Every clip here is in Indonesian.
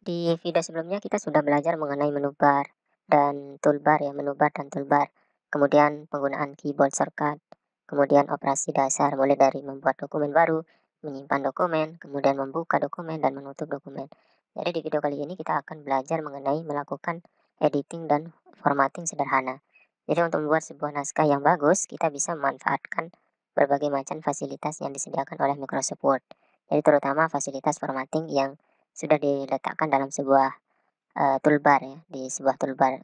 Di video sebelumnya kita sudah belajar mengenai menu bar dan toolbar ya, menu bar dan toolbar. Kemudian penggunaan keyboard shortcut, kemudian operasi dasar mulai dari membuat dokumen baru, menyimpan dokumen, kemudian membuka dokumen dan menutup dokumen. Jadi di video kali ini kita akan belajar mengenai melakukan editing dan formatting sederhana. Jadi untuk membuat sebuah naskah yang bagus, kita bisa memanfaatkan berbagai macam fasilitas yang disediakan oleh Microsoft Word. Jadi terutama fasilitas formatting yang sudah diletakkan dalam sebuah, toolbar ya, di sebuah toolbar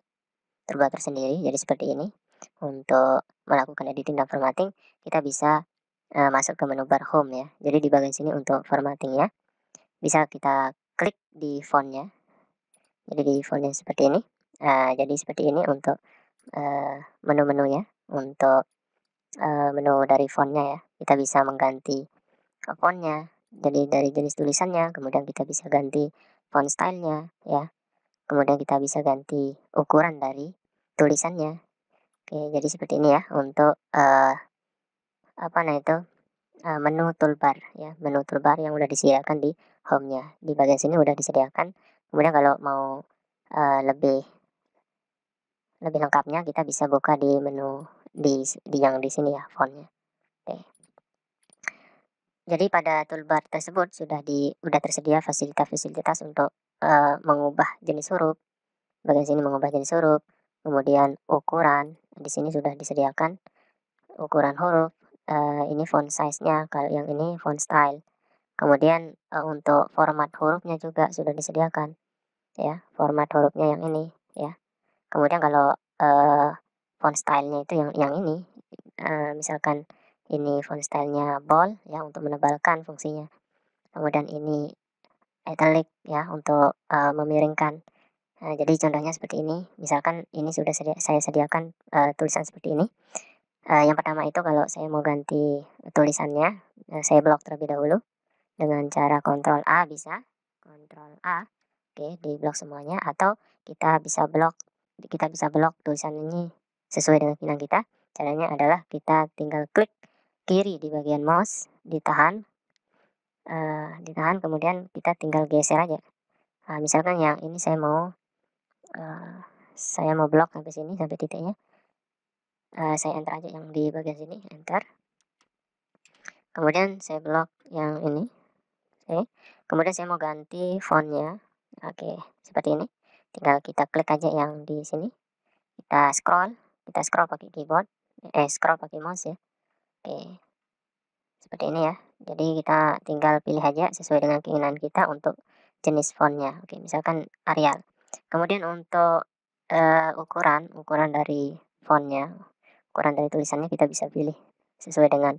toolbar tersendiri. Jadi seperti ini, untuk melakukan editing dan formatting, kita bisa, masuk ke menu bar home ya. Jadi di bagian sini untuk formatting-nya, bisa kita klik di font-nya, jadi di font-nya seperti ini. Jadi seperti ini untuk, menu-menunya, untuk, menu dari font-nya ya. Kita bisa mengganti font-nya, jadi dari jenis tulisannya, kemudian kita bisa ganti font style-nya ya. Kemudian kita bisa ganti ukuran dari tulisannya. Oke, jadi seperti ini ya untuk, apa nah itu, menu toolbar ya, menu toolbar yang udah disediakan di home-nya. Di bagian sini udah disediakan, kemudian kalau mau, lebih lebih lengkapnya kita bisa buka di menu di yang di sini ya, font-nya. Oke. Jadi pada toolbar tersebut udah tersedia fasilitas-fasilitas untuk, mengubah jenis huruf. Bagian sini mengubah jenis huruf, kemudian ukuran, di sini sudah disediakan ukuran huruf, ini font size-nya, kalau yang ini font style. Kemudian, untuk format hurufnya juga sudah disediakan, ya, format hurufnya yang ini, ya. Kemudian kalau, font style-nya itu yang ini, misalkan ini font style-nya bold, ya, untuk menebalkan fungsinya. Kemudian ini italic, ya, untuk, memiringkan. Nah, jadi contohnya seperti ini, misalkan ini sudah saya sediakan, tulisan seperti ini. Yang pertama itu kalau saya mau ganti tulisannya, saya blok terlebih dahulu dengan cara kontrol A bisa, kontrol A, oke, di-blok semuanya atau kita bisa blok tulisan ini sesuai dengan keinginan kita. Caranya adalah kita tinggal klik kiri di bagian mouse, ditahan kemudian kita tinggal geser aja. Misalkan yang ini saya mau blok sampai sini, sampai titiknya, saya enter aja yang di bagian sini, enter. Kemudian saya blok yang ini, oke. Kemudian saya mau ganti font-nya, oke, seperti ini. Tinggal kita klik aja yang di sini, kita scroll pakai keyboard, scroll pakai mouse ya, oke, seperti ini ya. Jadi kita tinggal pilih aja sesuai dengan keinginan kita untuk jenis font-nya, oke, misalkan Arial. Kemudian untuk, ukuran dari font-nya, ukuran dari tulisannya kita bisa pilih sesuai dengan,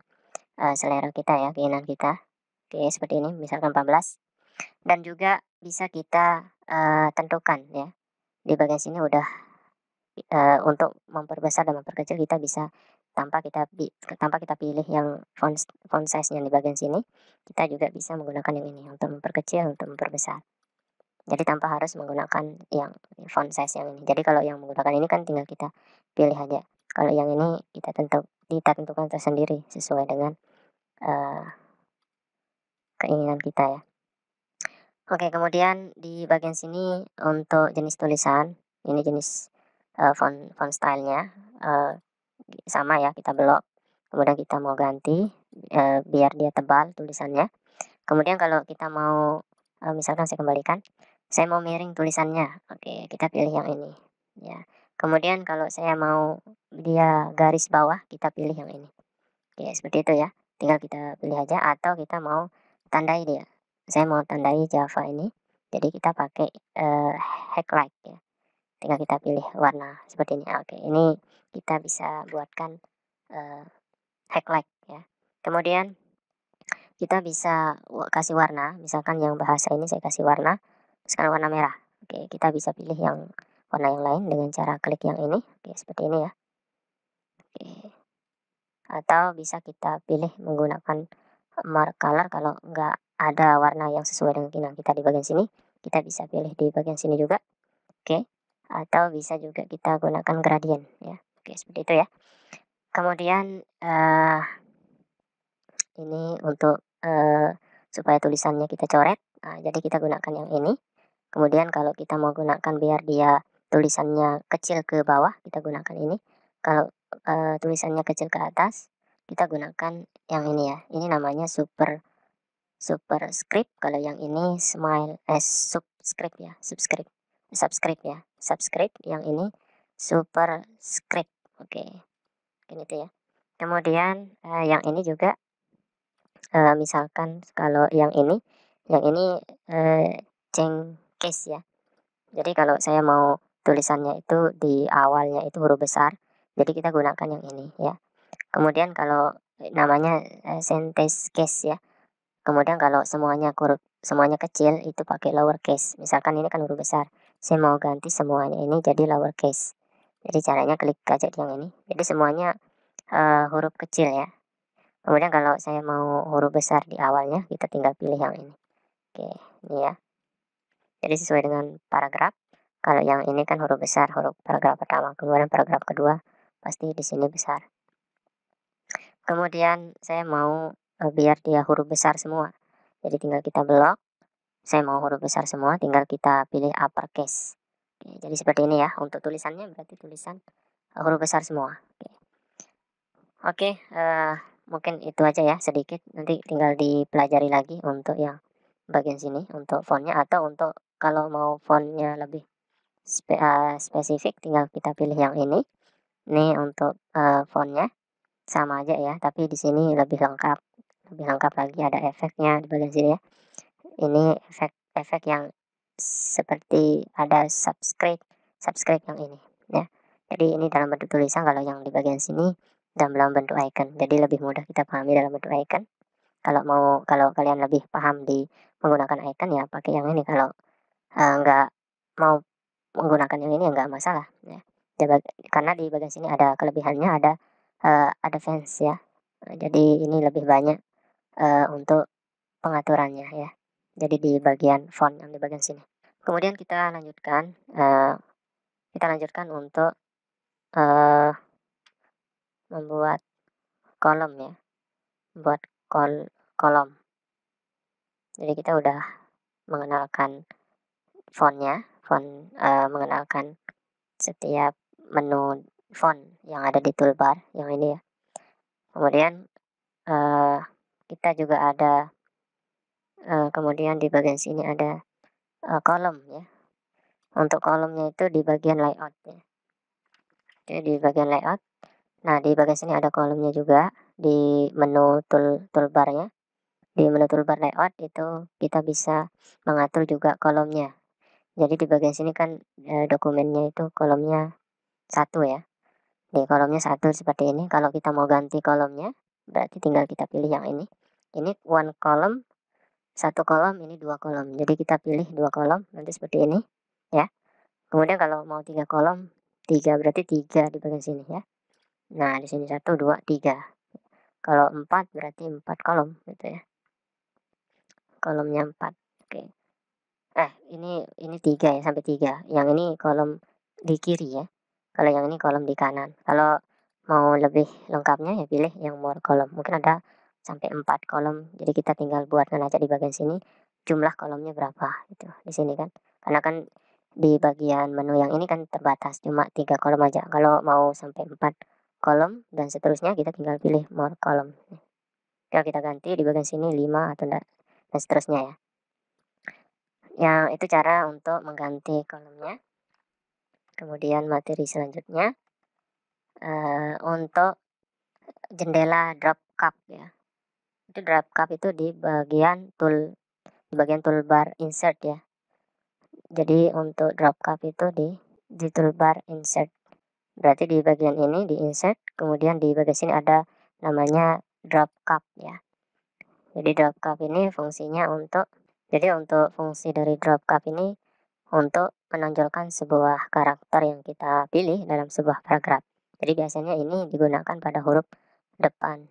selera kita ya, keinginan kita. Oke, seperti ini, misalkan 14. Dan juga bisa kita, tentukan ya, di bagian sini udah, untuk memperbesar dan memperkecil kita bisa tanpa kita pilih yang font size-nya di bagian sini, kita juga bisa menggunakan yang ini untuk memperkecil, untuk memperbesar. Jadi tanpa harus menggunakan yang font size yang ini. Jadi kalau yang menggunakan ini kan tinggal kita pilih aja. Kalau yang ini kita tentukan tersendiri sesuai dengan, eee, keinginan kita ya. Oke, kemudian di bagian sini untuk jenis tulisan, ini jenis, font font style-nya, sama ya, kita blok, kemudian kita mau ganti, biar dia tebal tulisannya. Kemudian kalau kita mau, misalkan saya kembalikan, saya mau miring tulisannya, oke, kita pilih yang ini, ya. Kemudian kalau saya mau dia garis bawah, kita pilih yang ini. Oke, seperti itu ya, tinggal kita pilih aja atau kita mau tandai dia. Saya mau tandai Java ini, jadi kita pakai, highlight ya, tinggal kita pilih warna seperti ini. Oke, ini kita bisa buatkan, eee, highlight ya. Kemudian kita bisa kasih warna, misalkan yang bahasa ini saya kasih warna, misalkan warna merah. Oke, kita bisa pilih yang warna yang lain dengan cara klik yang ini, oke, seperti ini ya. Oke, atau bisa kita pilih menggunakan mark color kalau nggak ada warna yang sesuai dengan keinginan kita di bagian sini, kita bisa pilih di bagian sini juga, oke. Atau bisa juga kita gunakan gradient ya, oke, seperti itu ya. Kemudian, ini untuk, supaya tulisannya kita coret, jadi kita gunakan yang ini. Kemudian kalau kita mau gunakan biar dia tulisannya kecil ke bawah, kita gunakan ini. Kalau, tulisannya kecil ke atas, kita gunakan yang ini ya, ini namanya superscript, kalau yang ini subscript ya, subscript ya, subscript, yang ini superscript. Oke, ini tuh ya. Kemudian, yang ini juga, misalkan kalau yang ini, case ya. Jadi kalau saya mau tulisannya itu di awalnya itu huruf besar, jadi kita gunakan yang ini ya. Kemudian kalau namanya, sentence case ya. Kemudian kalau semuanya kecil itu pakai lowercase. Misalkan ini kan huruf besar, saya mau ganti semuanya ini jadi lowercase. Jadi caranya klik aja di yang ini. Jadi semuanya, huruf kecil ya. Kemudian kalau saya mau huruf besar di awalnya, kita tinggal pilih yang ini. Oke, ini ya. Jadi sesuai dengan paragraf. Kalau yang ini kan huruf besar, huruf paragraf pertama, kemudian paragraf kedua pasti di sini besar. Kemudian saya mau, biar dia huruf besar semua. Jadi tinggal kita blok, saya mau huruf besar semua, tinggal kita pilih uppercase. Oke, jadi seperti ini ya, untuk tulisannya berarti tulisan, huruf besar semua. Oke, mungkin itu aja ya sedikit, nanti tinggal dipelajari lagi untuk yang bagian sini, untuk fontnya, atau untuk kalau mau fontnya lebih spesifik tinggal kita pilih yang ini. Ini untuk, fontnya sama aja ya, tapi di sini lebih lengkap lagi, ada efeknya di bagian sini ya. Ini efek-efek yang seperti ada subscribe yang ini ya. Jadi ini dalam bentuk tulisan, kalau yang di bagian sini dalam bentuk icon. Jadi lebih mudah kita pahami dalam bentuk icon. Kalau kalian lebih paham di menggunakan icon ya pakai yang ini. Kalau, nggak mau menggunakan yang ini ya nggak masalah ya. Karena di bagian sini ada kelebihannya, ada fans ya. Jadi ini lebih banyak, untuk pengaturannya ya. Jadi di bagian font yang di bagian sini. Kemudian kita lanjutkan untuk, eee, membuat kolom ya, membuat kolom. Jadi kita udah mengenalkan mengenalkan setiap menu font yang ada di toolbar yang ini ya. Kemudian, eee, kita juga ada, kemudian di bagian sini ada, kolom ya. Untuk kolomnya itu di bagian layout ya. Jadi di bagian layout, nah di bagian sini ada kolomnya juga di menu toolbar-nya. Di menu toolbar layout itu kita bisa mengatur juga kolomnya. Jadi di bagian sini kan, dokumennya itu kolomnya satu ya. Di kolomnya satu seperti ini. Kalau kita mau ganti kolomnya, berarti tinggal kita pilih yang ini. Ini one column, satu kolom, ini dua kolom. Jadi kita pilih dua kolom, nanti seperti ini ya. Kemudian kalau mau tiga kolom, tiga berarti tiga di bagian sini ya. Nah di sini satu, dua, tiga. Kalau empat berarti empat kolom gitu ya. Kolomnya empat. Oke. Ini tiga ya, sampai tiga. Yang ini kolom di kiri ya. Kalau yang ini kolom di kanan. Kalau mau lebih lengkapnya ya pilih yang more kolom. Mungkin ada sampai 4 kolom. Jadi kita tinggal buatkan aja di bagian sini jumlah kolomnya berapa gitu di sini kan. Karena kan di bagian menu yang ini kan terbatas cuma 3 kolom aja. Kalau mau sampai 4 kolom dan seterusnya kita tinggal pilih more kolom. Kalau kita ganti di bagian sini 5 atau enggak dan seterusnya ya. Yang itu cara untuk mengganti kolomnya. Kemudian materi selanjutnya, untuk jendela drop cap ya. Itu drop cap itu di bagian toolbar insert ya. Jadi untuk drop cap itu di toolbar insert. Berarti di bagian ini di insert, kemudian di bagian sini ada namanya drop cap ya. Jadi drop cap ini untuk fungsi dari drop cap ini untuk menonjolkan sebuah karakter yang kita pilih dalam sebuah paragraf. Jadi biasanya ini digunakan pada huruf depan.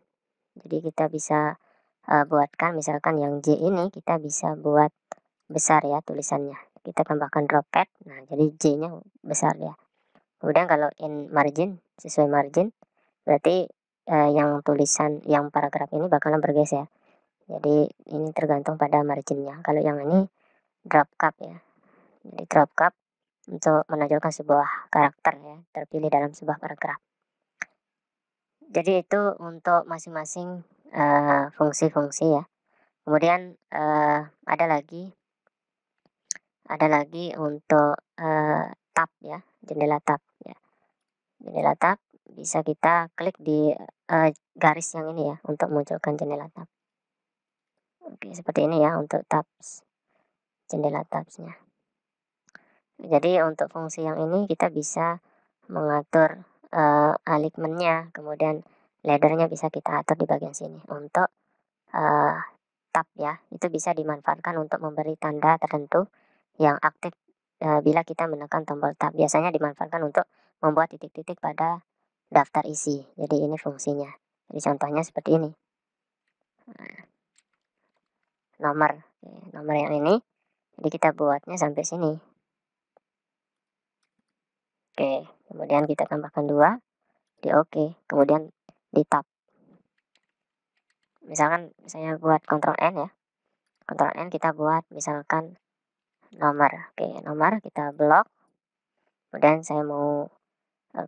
Jadi kita bisa, buatkan misalkan yang J ini kita bisa buat besar ya tulisannya. Kita tambahkan drop pad, nah jadi J-nya besar ya. Kemudian kalau in margin, sesuai margin, berarti, yang tulisan yang paragraf ini bakalan bergeser. Jadi ini tergantung pada marginnya. Kalau yang ini drop cap ya. Jadi drop cap untuk menonjolkan sebuah karakter ya, terpilih dalam sebuah paragraf. Jadi itu untuk masing-masing, fungsi-fungsi ya. Kemudian, ada lagi untuk, tab ya, jendela tab ya. Jendela tab bisa kita klik di, garis yang ini ya, untuk munculkan jendela tab. Oke, seperti ini ya untuk tabs, jendela tabsnya. Jadi untuk fungsi yang ini kita bisa mengatur, alignment-nya, kemudian ladder-nya bisa kita atur di bagian sini. Untuk, eee, tab ya, itu bisa dimanfaatkan untuk memberi tanda tertentu yang aktif, bila kita menekan tombol tab. Biasanya dimanfaatkan untuk membuat titik-titik pada daftar isi. Jadi ini fungsinya. Jadi contohnya seperti ini, nomor, nomor yang ini, jadi kita buatnya sampai sini. Oke, kemudian kita tambahkan 2 di oke, kemudian di tab. Misalkan saya buat Ctrl N ya, Ctrl N kita buat misalkan nomor. Oke, nomor kita blok, kemudian saya mau,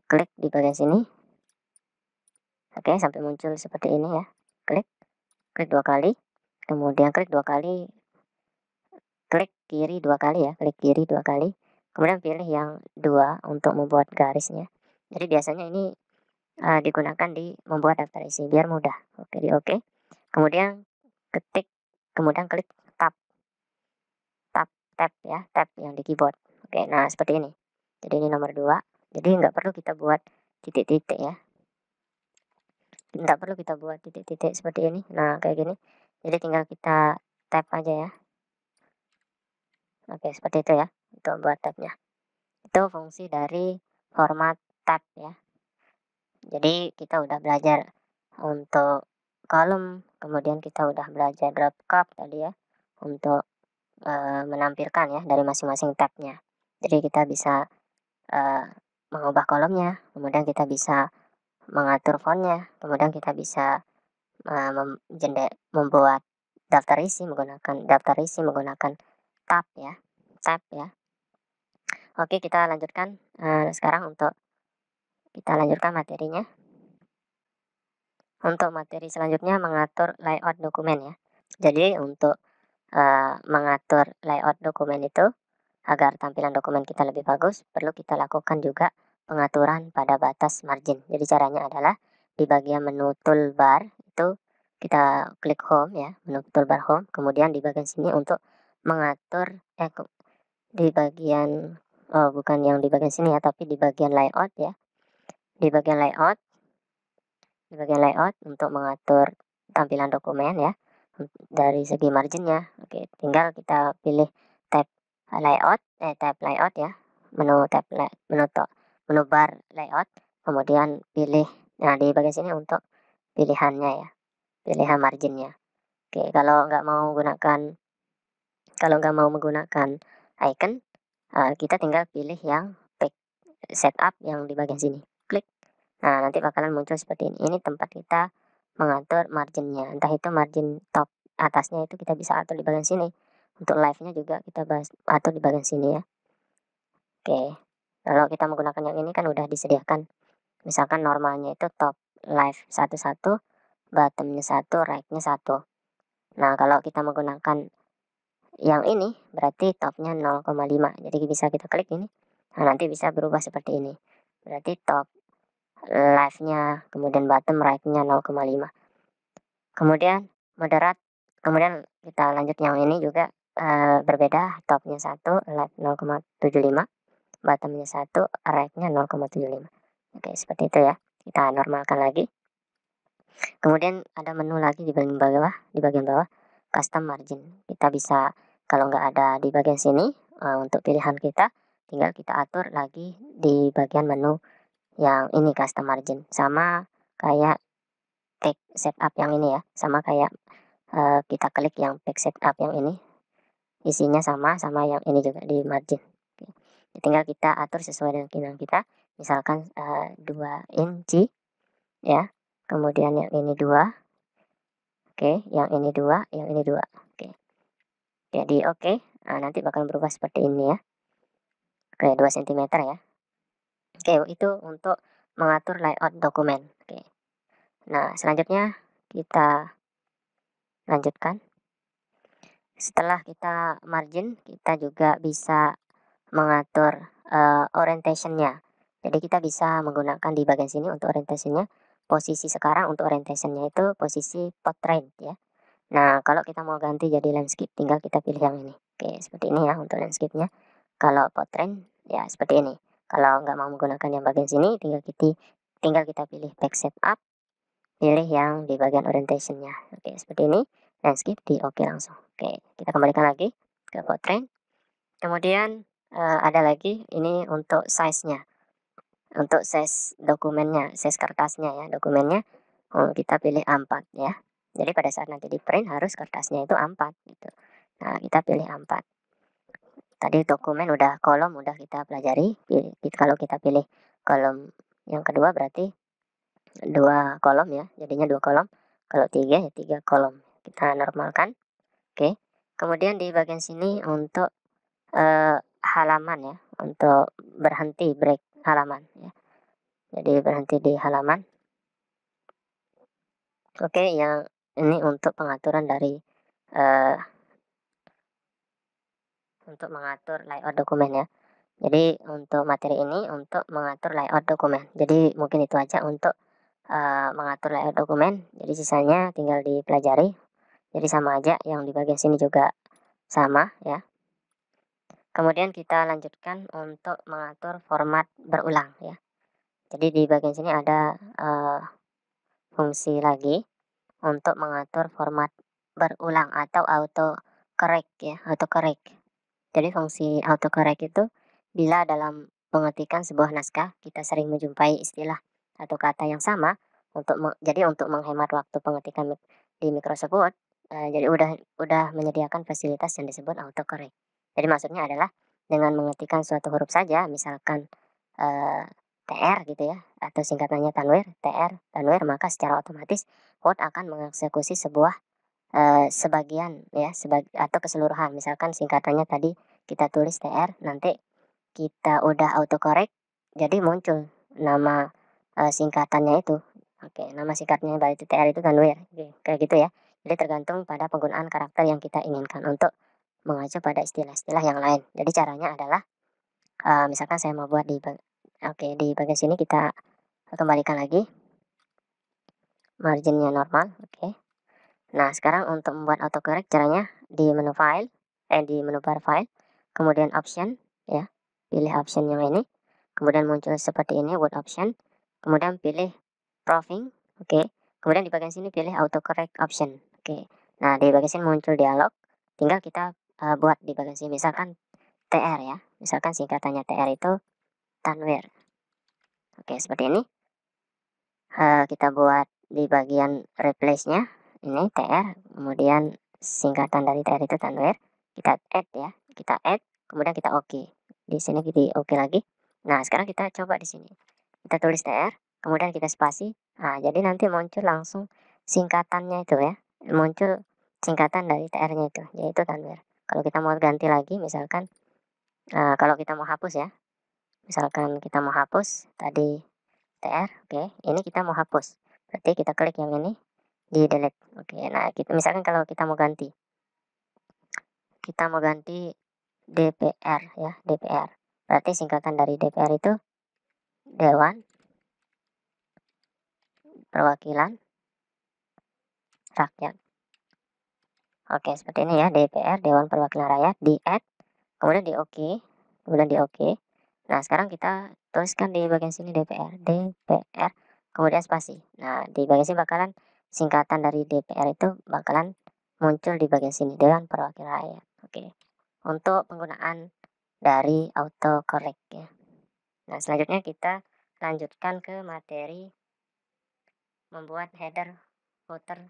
klik di bagian sini. Oke, sampai muncul seperti ini ya. Klik, klik 2 kali, kemudian klik 2 kali, klik kiri 2 kali ya, klik kiri 2 kali, kemudian pilih yang 2 untuk membuat garisnya. Jadi biasanya ini, digunakan di membuat daftar isi biar mudah. Oke, di oke. Kemudian ketik, kemudian klik tab, tab ya, tab yang di keyboard. Oke, nah seperti ini. Jadi ini nomor 2. Jadi nggak perlu kita buat titik-titik ya. Nggak perlu kita buat titik-titik seperti ini. Nah, kayak gini. Jadi tinggal kita tap aja ya. Oke, seperti itu ya untuk buat tabnya. Itu fungsi dari format tab ya. Jadi kita udah belajar untuk kolom, kemudian kita udah belajar drop cap tadi ya, untuk, menampilkan ya dari masing-masing tabnya. Jadi kita bisa, eee, mengubah kolomnya, kemudian kita bisa mengatur fontnya, kemudian kita bisa, membuat daftar isi menggunakan tab ya. Oke, kita lanjutkan, sekarang untuk kita lanjutkan materinya. Untuk materi selanjutnya mengatur layout dokumen ya. Jadi untuk, mengatur layout dokumen itu, agar tampilan dokumen kita lebih bagus, perlu kita lakukan juga pengaturan pada batas margin. Jadi caranya adalah di bagian menu toolbar itu kita klik home ya, menu toolbar home, kemudian di bagian sini untuk mengatur, di bagian, bukan yang di bagian sini ya, tapi di bagian layout ya. Di bagian layout untuk mengatur tampilan dokumen ya, dari segi marginnya. Oke, tinggal kita pilih tab layout ya, menu bar layout, kemudian pilih, nah di bagian sini untuk pilihannya ya, pilihan marginnya. Oke, kalau nggak mau menggunakan icon, kita tinggal pilih yang setup yang di bagian sini, klik. Nah, nanti bakalan muncul seperti ini. Ini tempat kita mengatur marginnya, entah itu margin top atasnya itu kita bisa atur di bagian sini. Untuk live-nya juga kita atur di bagian sini ya. Oke, kalau kita menggunakan yang ini kan udah disediakan. Misalkan normalnya itu top live 11, bottomnya 1, right-nya 1. Nah, kalau kita menggunakan yang ini berarti topnya 0,5. Jadi bisa kita klik ini. Nah, nanti bisa berubah seperti ini. Berarti top live-nya, kemudian bottom right-nya 0,5. Kemudian moderate, kemudian kita lanjut yang ini juga, berbeda, topnya 1, left 0,75, bottomnya 1, right-nya 0,75. Oke, seperti itu ya. Kita normalkan lagi. Kemudian ada menu lagi di bagian bawah, custom margin. Kita bisa, kalau nggak ada di bagian sini, untuk pilihan kita, tinggal kita atur lagi di bagian menu yang ini custom margin. Sama kayak page setup yang ini ya, sama kayak, kita klik yang page setup yang ini, isinya sama yang ini juga di margin. Oke, tinggal kita atur sesuai dengan keinginan kita, misalkan, 2 inci ya, kemudian yang ini 2, oke, yang ini 2, yang ini 2, oke. Jadi oke, nanti bakal berubah seperti ini ya. Oke, 2 sentimeter ya. Oke, itu untuk mengatur layout dokumen. Oke. Nah, selanjutnya kita lanjutkan. Setelah kita margin, kita juga bisa mengatur orientation-nya. Jadi kita bisa menggunakan di bagian sini untuk orientation-nya. Posisi sekarang untuk orientation-nya itu posisi portrait ya. Nah, kalau kita mau ganti jadi landscape, tinggal kita pilih yang ini. Oke, seperti ini ya untuk landscape-nya. Kalau portrait ya seperti ini. Kalau nggak mau menggunakan yang bagian sini, tinggal kita pilih back setup, pilih yang di bagian orientation-nya. Oke, seperti ini. Landscape di oke langsung. Oke, kita kembalikan lagi ke portrait. Kemudian ada lagi ini untuk size-nya. Untuk size dokumennya, size kertasnya ya, dokumennya kita pilih A4 ya. Jadi pada saat nanti di print harus kertasnya itu A4 gitu. Nah, kita pilih A4. Tadi dokumen udah, kolom udah kita pelajari. Kalau kita pilih kolom yang kedua berarti 2 kolom ya, jadinya 2 kolom. Kalau 3 ya 3 kolom. Kita normalkan. Oke. Kemudian di bagian sini untuk halaman ya, untuk berhenti break halaman ya. Jadi berhenti di halaman. Oke, yang ini untuk pengaturan dari untuk mengatur layout dokumen ya. Jadi untuk materi ini untuk mengatur layout dokumen. Jadi mungkin itu aja untuk mengatur layout dokumen. Jadi sisanya tinggal dipelajari. Jadi sama aja, yang di bagian sini juga sama ya. Kemudian kita lanjutkan untuk mengatur format berulang ya. Jadi di bagian sini ada fungsi lagi untuk mengatur format berulang atau auto correct ya, auto correct. Jadi fungsi auto correct itu bila dalam mengetikkan sebuah naskah kita sering menjumpai istilah atau kata yang sama, jadi untuk menghemat waktu pengetikan di Microsoft Word, jadi udah menyediakan fasilitas yang disebut auto correct. Jadi maksudnya adalah dengan mengetikkan suatu huruf saja, misalkan TR gitu ya, atau singkatannya Tanwir, maka secara otomatis Word akan mengeksekusi sebuah sebagian ya, atau keseluruhan. Misalkan singkatannya tadi kita tulis TR, nanti kita udah autocorrect, jadi muncul nama singkatannya itu. Oke, nama singkatnya berarti TR itu Tanwir. Oke, kayak gitu ya. Jadi tergantung pada penggunaan karakter yang kita inginkan untuk mengacu pada istilah-istilah yang lain. Jadi caranya adalah misalkan saya mau buat di bagian sini kita kembalikan lagi marginnya normal. Oke. Nah, sekarang untuk membuat autocorrect caranya di menu file, di menu bar file, kemudian option ya, pilih option yang ini, kemudian muncul seperti ini word option, kemudian pilih proofing, oke, kemudian di bagian sini pilih autocorrect option, oke. Nah, di bagian sini muncul dialog, tinggal kita buat di bagian sini, misalkan TR ya, misalkan singkatannya TR itu Tanwir, oke, seperti ini. Kita buat di bagian replace-nya ini TR, kemudian singkatan dari TR itu Tanwir, kita add ya, kita add, kemudian kita oke. Di sini di oke lagi. Nah, sekarang kita coba di sini. Kita tulis TR, kemudian kita spasi. Nah, jadi nanti muncul langsung singkatannya itu ya. Muncul singkatan dari TR-nya itu, yaitu Tanwir. Kalau kita mau ganti lagi, misalkan kalau kita mau hapus ya. Misalkan kita mau hapus tadi TR, oke. Ini kita mau hapus. Berarti kita klik yang ini di delete. Oke, nah misalkan kalau kita mau ganti DPR ya, DPR. Berarti singkatan dari DPR itu Dewan Perwakilan Rakyat. Oke, seperti ini ya, DPR, Dewan Perwakilan Rakyat, di add, kemudian di oke, kemudian di oke. Nah, sekarang kita tuliskan di bagian sini DPR, kemudian spasi. Nah, di bagian sini bakalan singkatan dari DPR itu bakalan muncul di bagian sini, Dewan Perwakilan Rakyat. Oke, untuk penggunaan dari autocorrect ya. Nah, selanjutnya kita lanjutkan ke materi membuat header, footer,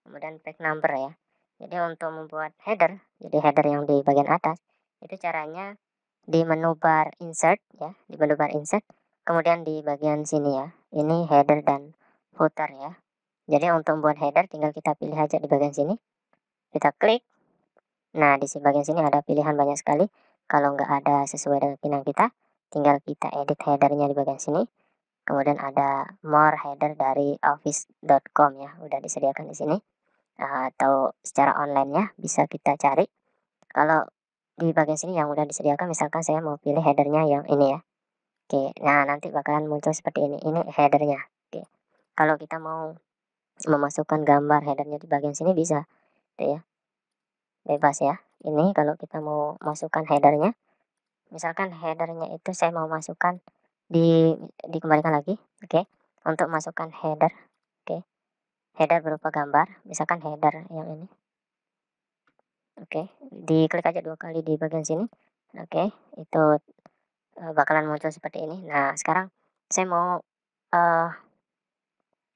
kemudian page number ya. Jadi untuk membuat header, jadi header yang di bagian atas, itu caranya di menu bar insert ya, di menu bar insert, kemudian di bagian sini ya, ini header dan footer ya. Jadi untuk membuat header tinggal kita pilih aja di bagian sini, kita klik. Nah, di bagian sini ada pilihan banyak sekali. Kalau nggak ada sesuai dengan keinginan kita, tinggal kita edit headernya di bagian sini. Kemudian ada more header dari office.com ya, udah disediakan di sini. Atau secara online-nya bisa kita cari. Kalau di bagian sini yang udah disediakan, misalkan saya mau pilih headernya yang ini ya. Oke, nah nanti bakalan muncul seperti ini. Ini headernya. Oke. Kalau kita mau memasukkan gambar headernya di bagian sini bisa, tuh ya, bebas ya. Ini kalau kita mau masukkan headernya, misalkan headernya itu saya mau masukkan dikembalikan lagi, oke. Untuk masukkan header, oke. Header berupa gambar, misalkan header yang ini. Oke, diklik aja 2 kali di bagian sini. Oke, itu, bakalan muncul seperti ini. Nah, sekarang saya mau, eee,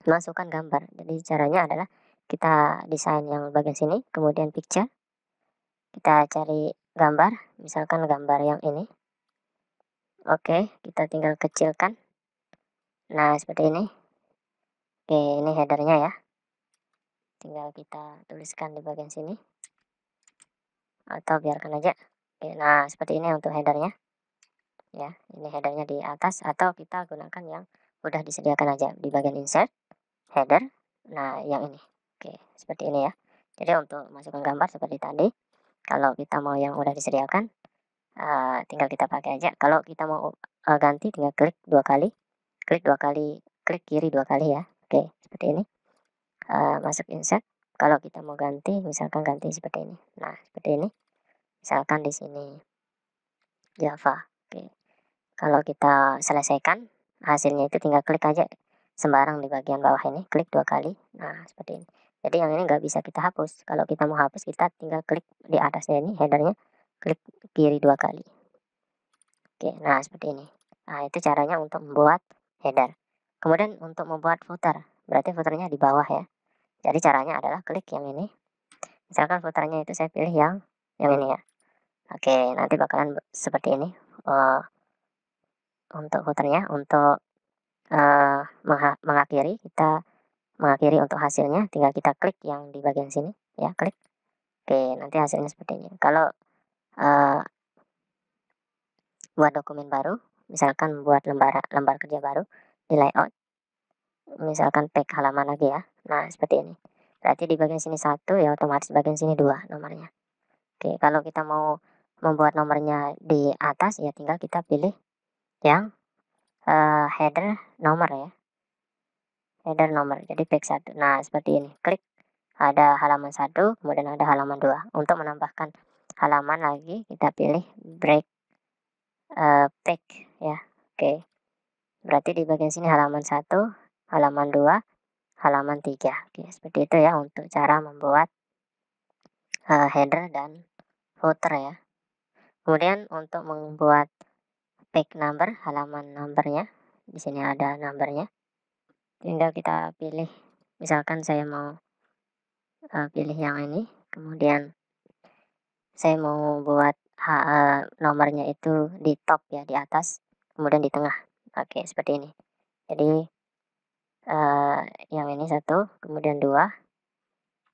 masukkan gambar. Jadi caranya adalah kita desain yang bagian sini, kemudian picture, kita cari gambar, misalkan gambar yang ini. Oke, kita tinggal kecilkan. Nah, seperti ini. Oke, ini headernya ya. Tinggal kita tuliskan di bagian sini, atau biarkan aja. Oke, nah seperti ini untuk headernya. Ya, ini headernya di atas, atau kita gunakan yang udah disediakan aja di bagian insert, header. Nah, yang ini. Oke, seperti ini ya. Jadi untuk masukkan gambar seperti tadi, kalau kita mau yang udah disediakan, tinggal kita pakai aja. Kalau kita mau, ganti tinggal klik 2 kali, klik kiri 2 kali ya. Oke, seperti ini. Masuk insert. Kalau kita mau ganti, misalkan ganti seperti ini. Nah, seperti ini. Misalkan di sini Java. Oke. Kalau kita selesaikan, hasilnya itu tinggal klik aja sembarang di bagian bawah ini, klik 2 kali. Nah, seperti ini. Jadi yang ini nggak bisa kita hapus. Kalau kita mau hapus, kita tinggal klik di atasnya ini, headernya, klik kiri 2 kali. Oke, nah seperti ini. Nah, itu caranya untuk membuat header. Kemudian untuk membuat footer, berarti footernya di bawah ya. Jadi caranya adalah klik yang ini. Misalkan footernya itu saya pilih yang ini ya. Oke, nanti bakalan seperti ini. Untuk footernya, untuk mengakhiri, kita mengakhiri untuk hasilnya, tinggal kita klik yang di bagian sini ya, klik. Oke, nanti hasilnya seperti ini. Kalau uh, buat dokumen baru, misalkan buat lembar kerja baru di layout, misalkan tag halaman lagi ya. Nah, seperti ini. Berarti di bagian sini 1 ya, otomatis bagian sini 2 nomornya. Oke, kalau kita mau membuat nomornya di atas ya, tinggal kita pilih yang header nomor ya, header nomor. Jadi tag 1. Nah, seperti ini. Klik, ada halaman 1, kemudian ada halaman 2. Untuk menambahkan halaman lagi, kita pilih break page ya. Oke. Berarti di bagian sini halaman 1, halaman 2, halaman 3. Oke, seperti itu ya untuk cara membuat header dan footer ya. Kemudian untuk membuat page number, halaman numbernya, di sini ada numbernya. Tinggal kita pilih, misalkan saya mau pilih yang ini, kemudian saya mau buat nomornya itu di top ya, di atas, kemudian di tengah. Oke, seperti ini. Jadi yang ini 1, kemudian 2.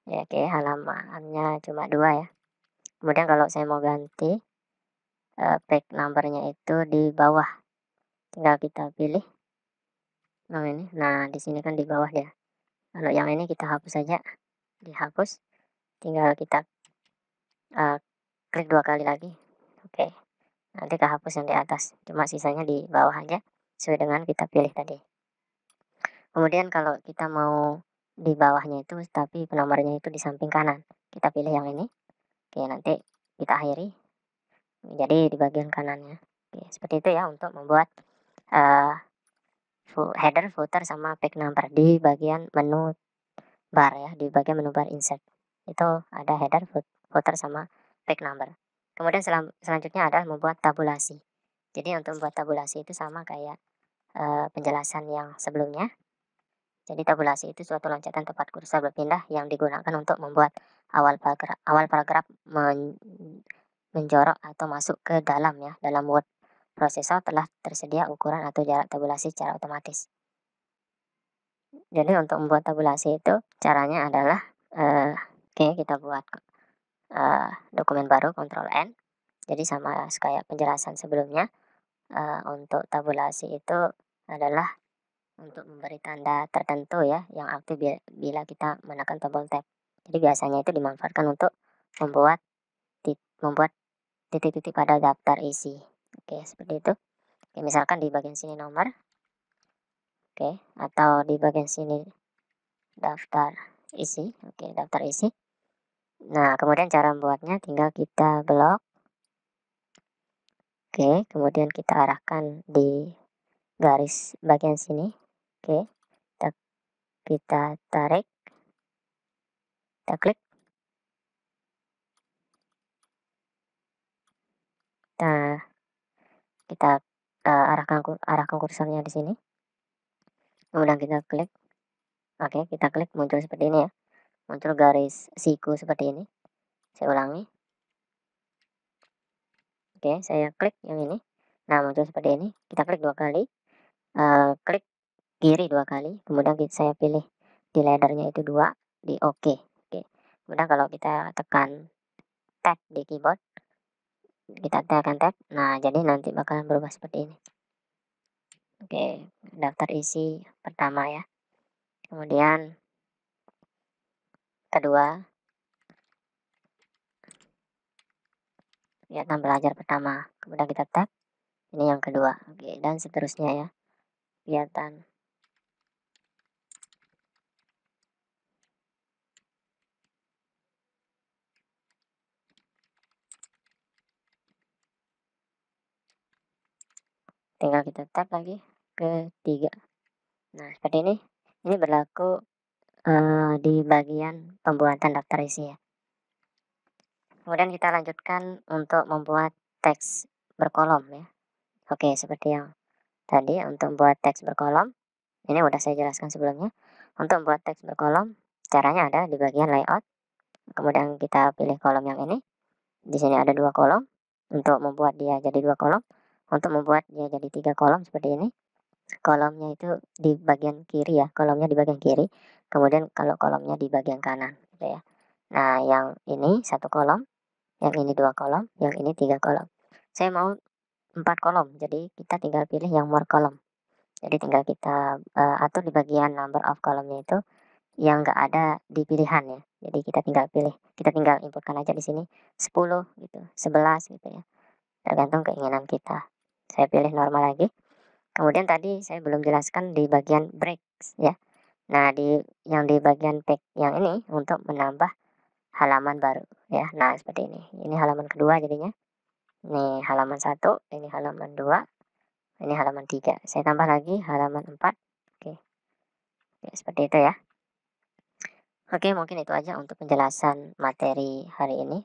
Ya, oke, halamannya cuma 2 ya. Kemudian kalau saya mau ganti page numbernya itu di bawah, tinggal kita pilih yang ini. Nah, di sini kan di bawah ya. Kalau yang ini kita hapus saja, dihapus. Tinggal kita klik 2 kali lagi. Oke, nanti kehapus yang di atas. Cuma sisanya di bawah aja, sesuai dengan kita pilih tadi. Kemudian kalau kita mau di bawahnya itu, tapi penomornya itu di samping kanan, kita pilih yang ini. Oke, nanti kita akhiri jadi di bagian kanannya. Oke, seperti itu ya untuk membuat uh, header, footer, sama page number di bagian menu bar ya, di bagian menu bar insert. Itu ada header, footer, sama page number. Kemudian selanjutnya adalah membuat tabulasi. Jadi untuk membuat tabulasi itu sama kayak penjelasan yang sebelumnya. Jadi tabulasi itu suatu loncatan tempat kursor berpindah yang digunakan untuk membuat awal paragraf menjorok atau masuk ke dalam ya. Dalam Word Processor telah tersedia ukuran atau jarak tabulasi secara otomatis. Jadi untuk membuat tabulasi itu caranya adalah oke, kita buat dokumen baru, Ctrl N. Jadi sama kayak penjelasan sebelumnya, untuk tabulasi itu adalah untuk memberi tanda tertentu ya yang aktif bila kita menekan tombol tab. Jadi biasanya itu dimanfaatkan untuk membuat membuat titik-titik pada daftar isi. Oke, seperti itu. Oke, misalkan di bagian sini nomor, oke, atau di bagian sini daftar isi. Oke, daftar isi. Nah, kemudian cara membuatnya tinggal kita blok. Oke, kemudian kita arahkan di garis bagian sini. Oke, kita, kita tarik, kita klik. Kita arahkan kursornya di sini. Kemudian kita klik. Oke, kita klik, muncul seperti ini ya. Muncul garis siku seperti ini. Saya ulangi. Oke, saya klik yang ini. Nah, muncul seperti ini. Kita klik 2 kali. Klik kiri 2 kali. Kemudian saya pilih di laddernya itu 2, di oke. Oke. Kemudian kalau kita tekan tab di keyboard, kita tekan tab. Nah, jadi nanti bakalan berubah seperti ini. Oke, daftar isi pertama ya. Kemudian kedua, kegiatan belajar pertama. Kemudian kita tab, ini yang kedua. Oke, dan seterusnya ya. Kegiatan. Tinggal kita tab lagi ketiga. Nah, seperti ini. Ini berlaku di bagian pembuatan daftar isi ya. Kemudian kita lanjutkan untuk membuat teks berkolom ya. Oke, seperti yang tadi untuk membuat teks berkolom, ini udah saya jelaskan sebelumnya. Untuk membuat teks berkolom, caranya ada di bagian layout. Kemudian kita pilih kolom yang ini. Di sini ada 2 kolom. Untuk membuat dia jadi 2 kolom, untuk membuat dia jadi 3 kolom seperti ini. Kolomnya itu di bagian kiri ya, kolomnya di bagian kiri. Kemudian kalau kolomnya di bagian kanan, gitu ya. Nah, yang ini 1 kolom, yang ini 2 kolom, yang ini 3 kolom. Saya mau 4 kolom, jadi kita tinggal pilih yang more kolom. Jadi tinggal kita atur di bagian number of kolomnya itu yang nggak ada di pilihan ya. Jadi kita tinggal pilih, kita tinggal inputkan aja di sini 10 gitu, 11 gitu ya. Tergantung keinginan kita. Saya pilih normal lagi. Kemudian tadi saya belum jelaskan di bagian breaks ya. Nah, di bagian tag yang ini untuk menambah halaman baru ya. Nah, seperti ini. Ini halaman kedua jadinya. Ini halaman 1, ini halaman 2, ini halaman 3. Saya tambah lagi halaman 4. Oke. Ya, seperti itu ya. Oke, mungkin itu aja untuk penjelasan materi hari ini.